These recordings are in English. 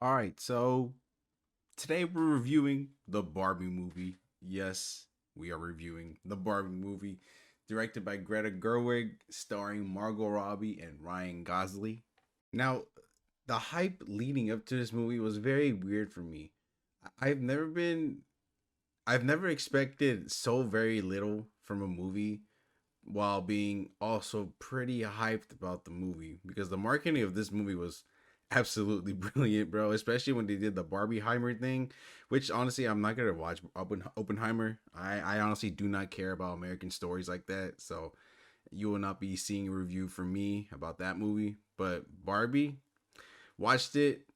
All right, so today we're reviewing the Barbie movie. Yes, we are reviewing the Barbie movie, directed by Greta Gerwig, starring Margot Robbie and Ryan Gosling. Now, the hype leading up to this movie was very weird for me. I've never been, I've never expected so very little from a movie while being also pretty hyped about the movie because the marketing of this movie was absolutely brilliant, bro. Especially when they did the Barbieheimer thing, which honestly I'm not gonna watch Oppenheimer. I honestly do not care about American stories like that, so you will not be seeing a review from me about that movie. But Barbie, watched it,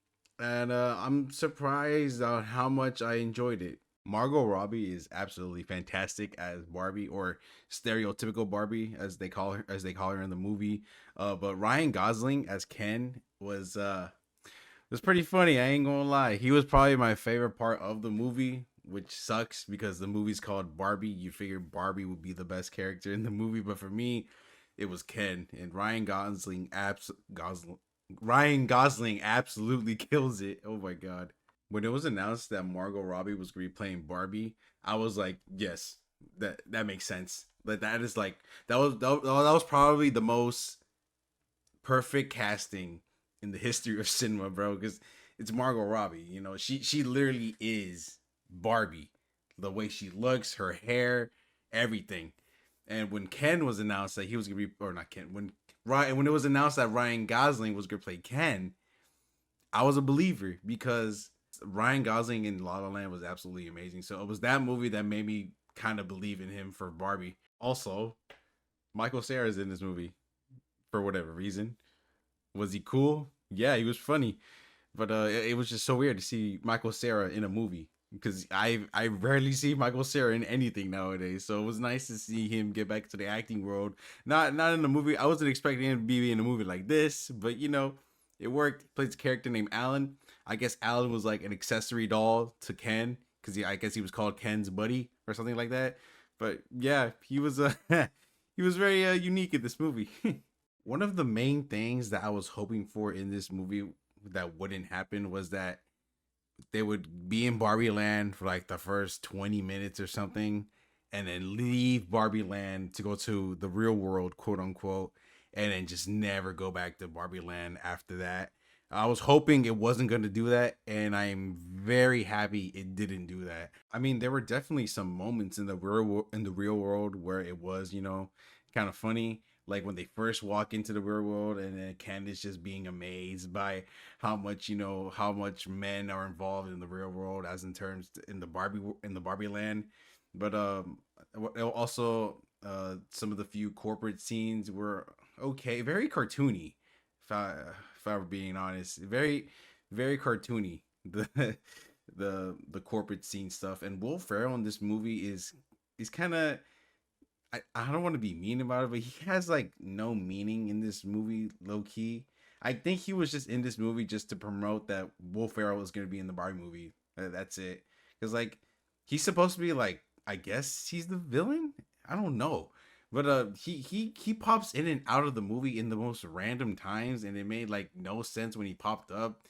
and I'm surprised on how much I enjoyed it. Margot Robbie is absolutely fantastic as Barbie, or stereotypical Barbie as they call her in the movie. But Ryan Gosling as Ken was pretty funny. I ain't gonna lie. He was probably my favorite part of the movie, which sucks because the movie's called Barbie. You figure Barbie would be the best character in the movie, but for me, it was Ken and Ryan Gosling absolutely kills it. Oh my god. When it was announced that Margot Robbie was gonna be playing Barbie, I was like, yes, that makes sense. But that is like that was probably the most perfect casting in the history of cinema, bro. Because it's Margot Robbie. You know, she literally is Barbie. The way she looks, her hair, everything. And when Ken was announced that he was gonna be, or not Ken, when it was announced that Ryan Gosling was gonna play Ken, I was a believer because Ryan Gosling in La La Land was absolutely amazing. So it was that movie that made me kind of believe in him for Barbie. Also, Michael Cera's in this movie for whatever reason. Was he cool? Yeah, he was funny, but it was just so weird to see Michael Cera in a movie because I rarely see Michael Cera in anything nowadays. So it was nice to see him get back to the acting world. Not in the movie. I wasn't expecting him to be in a movie like this, but you know, it worked. He plays a character named Alan. I guess Alan was like an accessory doll to Ken because I guess he was called Ken's buddy or something like that. But yeah, he was he was very unique in this movie. One of the main things that I was hoping for in this movie that wouldn't happen was that they would be in Barbie Land for like the first 20 minutes or something and then leave Barbie Land to go to the real world, quote unquote, and then just never go back to Barbie Land after that. I was hoping it wasn't going to do that, and I am very happy it didn't do that. I mean, there were definitely some moments in the real world where it was, you know, kind of funny, like when they first walk into the real world and then Candace just being amazed by how much, you know, how much men are involved in the real world as in terms in the Barbie land. But also some of the few corporate scenes were okay, very cartoony. If I if I were being honest, very cartoony. The the corporate scene stuff, and Will Ferrell in this movie is kind of, I don't want to be mean about it, but he has like no meaning in this movie, low key. I think he was just in this movie just to promote that Will Ferrell is going to be in the Barbie movie. That's it. Because like he's supposed to be like, I guess he's the villain. I don't know, but he pops in and out of the movie in the most random times, and it made like no sense when he popped up.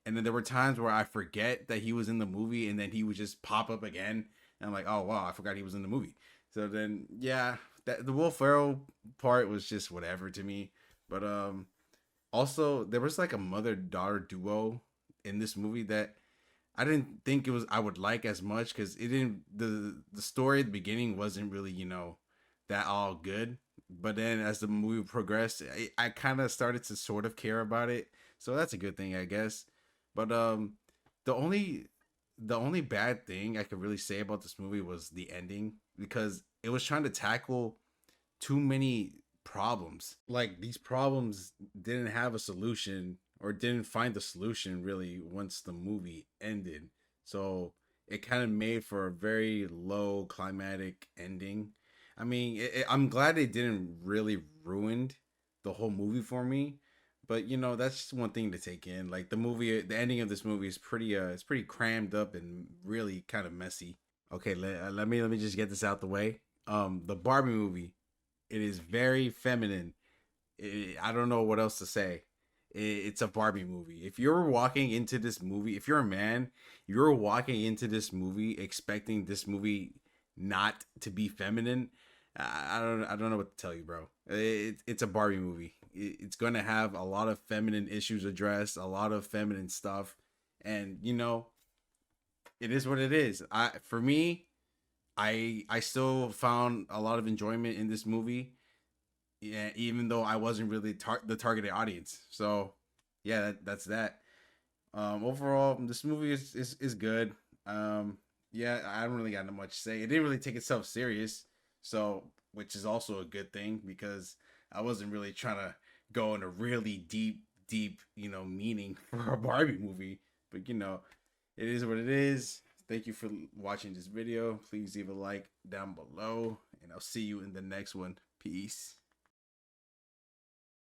And then there were times where I forget that he was in the movie, and then he would just pop up again. And I'm like, oh wow, I forgot he was in the movie. So then, yeah, that the Will Ferrell part was just whatever to me. But also there was like a mother daughter duo in this movie that I didn't think it was I would like as much because it didn't the story at the beginning wasn't really, you know, that all good. But then as the movie progressed, I kind of started to sort of care about it. So that's a good thing, I guess. But the only the only bad thing I could really say about this movie was the ending because it was trying to tackle too many problems. Like these problems didn't have a solution or didn't find the solution really once the movie ended. So it kind of made for a very low climatic ending. I mean, I'm glad it didn't really ruin the whole movie for me, but you know that's just one thing to take in. Like the ending of this movie is it's pretty crammed up and really kind of messy. Okay, let me just get this out the way. The Barbie movie, it is very feminine. I don't know what else to say. it's a Barbie movie. If you're walking into this movie, if you're a man, you're walking into this movie expecting this movie not to be feminine. I don't know what to tell you, bro. It's a Barbie movie. It's gonna have a lot of feminine issues addressed, a lot of feminine stuff, and you know, it is what it is. For me, I still found a lot of enjoyment in this movie, yeah, even though I wasn't really the targeted audience. So yeah, that's that. Overall, this movie is good. Yeah, I don't really got much to say. It didn't really take itself serious, so which is also a good thing because I wasn't really trying to go in a really deep, meaning for a Barbie movie. But it is what it is. Thank you for watching this video. Please leave a like down below, and I'll see you in the next one. Peace.